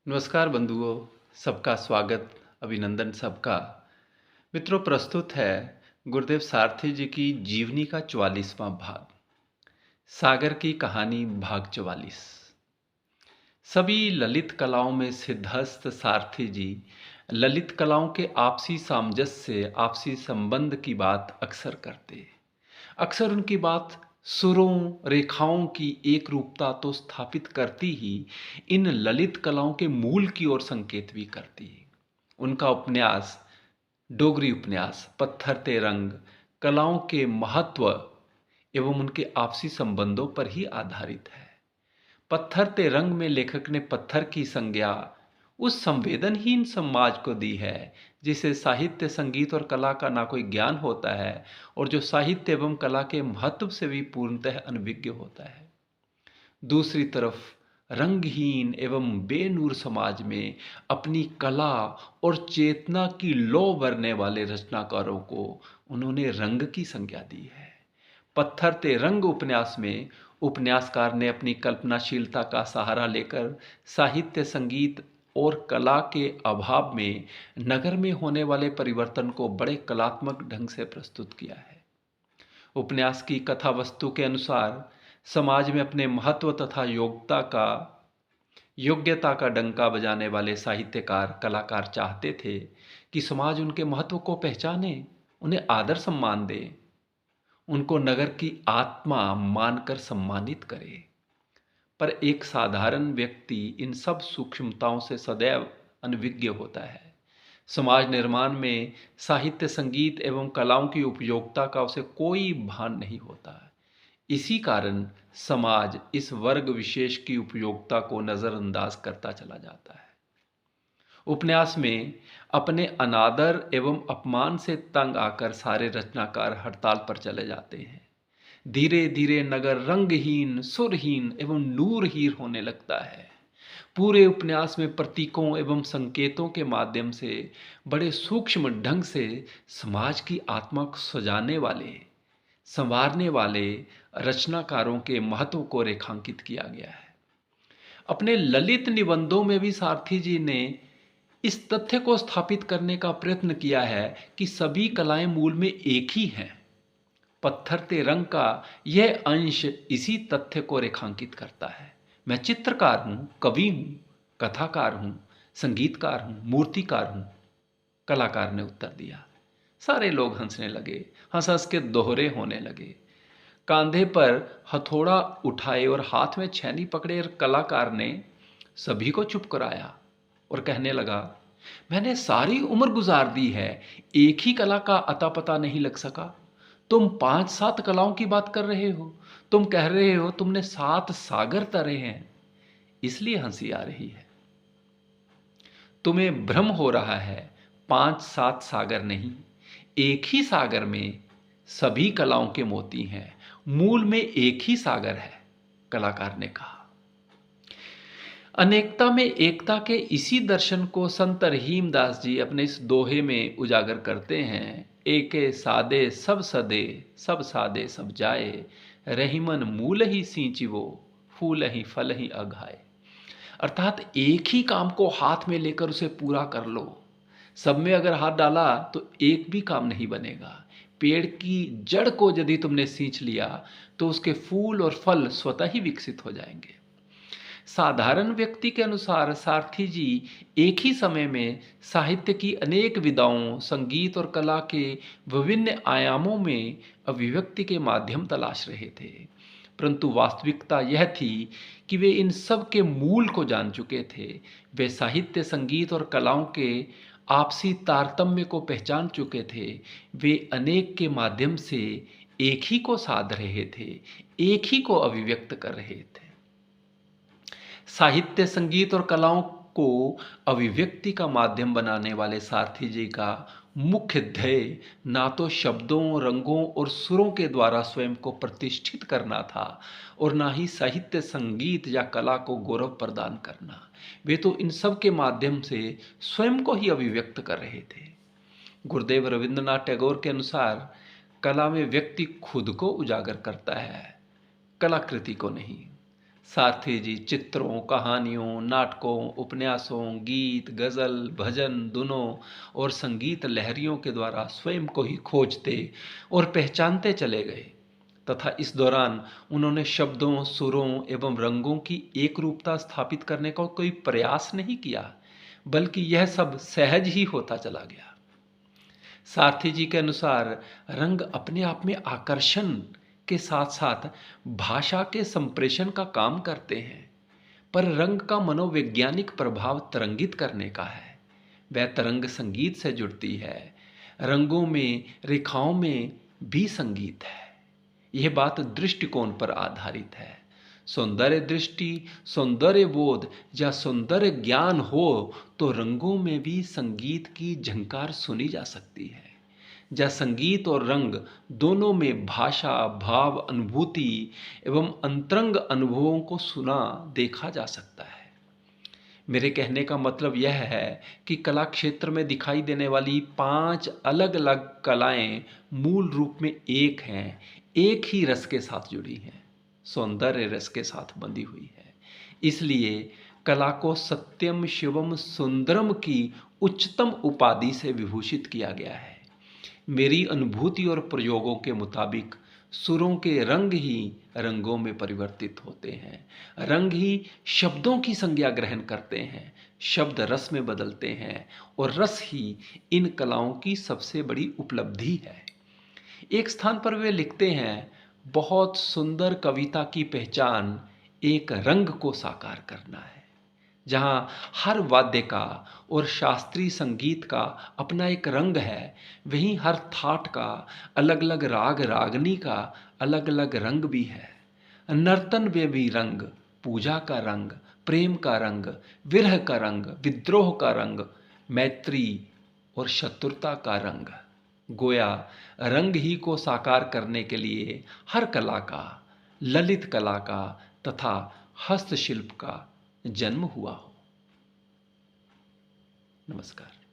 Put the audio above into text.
नमस्कार बंधुओं, सबका स्वागत, अभिनंदन सबका। मित्रों, प्रस्तुत है गुरुदेव सारथी जी की जीवनी का 44वां भाग, सागर की कहानी भाग 44। सभी ललित कलाओं में सिद्धहस्त सारथी जी ललित कलाओं के आपसी सामंजस्य, आपसी संबंध की बात अक्सर करते। अक्सर उनकी बात सुरों रेखाओं की एक रूपता तो स्थापित करती ही इन ललित कलाओं के मूल की ओर संकेत भी करती है। उनका उपन्यास डोगरी उपन्यास पत्थर ते रंग कलाओं के महत्व एवं उनके आपसी संबंधों पर ही आधारित है। पत्थर ते रंग में लेखक ने पत्थर की संज्ञा उस संवेदनहीन समाज को दी है जिसे साहित्य संगीत और कला का ना कोई ज्ञान होता है और जो साहित्य एवं कला के महत्व से भी पूर्णतः अनभिज्ञ होता है। दूसरी तरफ रंगहीन एवं बेनूर समाज में अपनी कला और चेतना की लौ भरने वाले रचनाकारों को उन्होंने रंग की संज्ञा दी है। पत्थर ते रंग उपन्यास में उपन्यासकार ने अपनी कल्पनाशीलता का सहारा लेकर साहित्य संगीत और कला के अभाव में नगर में होने वाले परिवर्तन को बड़े कलात्मक ढंग से प्रस्तुत किया है। उपन्यास की कथा वस्तु के अनुसार समाज में अपने महत्व तथा योग्यता का डंका बजाने वाले साहित्यकार कलाकार चाहते थे कि समाज उनके महत्व को पहचाने, उन्हें आदर सम्मान दे, उनको नगर की आत्मा मानकर सम्मानित करे। पर एक साधारण व्यक्ति इन सब सूक्ष्मताओं से सदैव अनभिज्ञ होता है। समाज निर्माण में साहित्य संगीत एवं कलाओं की उपयोगिता का उसे कोई भान नहीं होता। इसी कारण समाज इस वर्ग विशेष की उपयोगिता को नजरअंदाज करता चला जाता है। उपन्यास में अपने अनादर एवं अपमान से तंग आकर सारे रचनाकार हड़ताल पर चले जाते हैं। धीरे धीरे नगर रंगहीन, सुरहीन एवं नूरहीन होने लगता है। पूरे उपन्यास में प्रतीकों एवं संकेतों के माध्यम से बड़े सूक्ष्म ढंग से समाज की आत्मा को सजाने वाले, संवारने वाले रचनाकारों के महत्व को रेखांकित किया गया है। अपने ललित निबंधों में भी सारथी जी ने इस तथ्य को स्थापित करने का प्रयत्न किया है कि सभी कलाएं मूल में एक ही हैं। पत्थर ते रंग का यह अंश इसी तथ्य को रेखांकित करता है। मैं चित्रकार हूं, कवि हूं, कथाकार हूं, संगीतकार हूं, मूर्तिकार हूं, कलाकार ने उत्तर दिया। सारे लोग हंसने लगे, हंस हंस के दोहरे होने लगे। कांधे पर हथौड़ा उठाए और हाथ में छेनी पकड़े कलाकार ने सभी को चुप कराया और कहने लगा, मैंने सारी उम्र गुजार दी है, एक ही कला का अता पता नहीं लग सका। तुम 5-7 कलाओं की बात कर रहे हो, तुम कह रहे हो तुमने 7 सागर तरे हैं, इसलिए हंसी आ रही है। तुम्हें भ्रम हो रहा है, 5-7 सागर नहीं, एक ही सागर में सभी कलाओं के मोती हैं, मूल में एक ही सागर है, कलाकार ने कहा। अनेकता में एकता के इसी दर्शन को संत रहीमदास जी अपने इस दोहे में उजागर करते हैं। एके सादे सब सदे, सब सादे सब जाए, रहीमन मूल ही सींचिवो, फूल ही फल ही अघाए। अर्थात एक ही काम को हाथ में लेकर उसे पूरा कर लो। सब में अगर हाथ डाला तो एक भी काम नहीं बनेगा। पेड़ की जड़ को यदि तुमने सींच लिया तो उसके फूल और फल स्वतः ही विकसित हो जाएंगे। साधारण व्यक्ति के अनुसार सारथी जी एक ही समय में साहित्य की अनेक विधाओं, संगीत और कला के विभिन्न आयामों में अभिव्यक्ति के माध्यम तलाश रहे थे। परंतु वास्तविकता यह थी कि वे इन सब के मूल को जान चुके थे। वे साहित्य, संगीत और कलाओं के आपसी तारतम्य को पहचान चुके थे। वे अनेक के माध्यम से एक ही को साध रहे थे, एक ही को अभिव्यक्त कर रहे थे। साहित्य, संगीत और कलाओं को अभिव्यक्ति का माध्यम बनाने वाले सारथी जी का मुख्य ध्येय ना तो शब्दों, रंगों और सुरों के द्वारा स्वयं को प्रतिष्ठित करना था और ना ही साहित्य, संगीत या कला को गौरव प्रदान करना। वे तो इन सब के माध्यम से स्वयं को ही अभिव्यक्त कर रहे थे। गुरुदेव रविंद्रनाथ टैगोर के अनुसार कला में व्यक्ति खुद को उजागर करता है, कलाकृति को नहीं। सारथी जी चित्रों, कहानियों, नाटकों, उपन्यासों, गीत, गज़ल, भजन, धुनों और संगीत लहरियों के द्वारा स्वयं को ही खोजते और पहचानते चले गए तथा इस दौरान उन्होंने शब्दों, सुरों एवं रंगों की एक रूपता स्थापित करने का कोई प्रयास नहीं किया, बल्कि यह सब सहज ही होता चला गया। सारथी जी के अनुसार रंग अपने आप में आकर्षण के साथ साथ भाषा के संप्रेषण का काम करते हैं, पर रंग का मनोवैज्ञानिक प्रभाव तरंगित करने का है। वह तरंग संगीत से जुड़ती है। रंगों में, रेखाओं में भी संगीत है। यह बात दृष्टिकोण पर आधारित है। सौंदर्य दृष्टि, सौंदर्य बोध या सौंदर्य ज्ञान हो तो रंगों में भी संगीत की झंकार सुनी जा सकती है। जहाँ संगीत और रंग दोनों में भाषा, भाव, अनुभूति एवं अंतरंग अनुभवों को सुना देखा जा सकता है। मेरे कहने का मतलब यह है कि कला क्षेत्र में दिखाई देने वाली 5 अलग अलग कलाएं मूल रूप में एक हैं, एक ही रस के साथ जुड़ी हैं, सौंदर्य रस के साथ बंधी हुई है। इसलिए कला को सत्यम शिवम सुंदरम की उच्चतम उपाधि से विभूषित किया गया है। मेरी अनुभूति और प्रयोगों के मुताबिक सुरों के रंग ही रंगों में परिवर्तित होते हैं। रंग ही शब्दों की संज्ञा ग्रहण करते हैं, शब्द रस में बदलते हैं और रस ही इन कलाओं की सबसे बड़ी उपलब्धि है। एक स्थान पर वे लिखते हैं, बहुत सुंदर कविता की पहचान एक रंग को साकार करना है। जहाँ हर वाद्य का और शास्त्रीय संगीत का अपना एक रंग है, वहीं हर थाट का, अलग अलग राग रागनी का अलग अलग रंग भी है। नर्तन में भी रंग, पूजा का रंग, प्रेम का रंग, विरह का रंग, विद्रोह का रंग, मैत्री और शत्रुता का रंग। गोया रंग ही को साकार करने के लिए हर कला का, ललित कला का तथा हस्तशिल्प का जन्म हुआ हो। नमस्कार।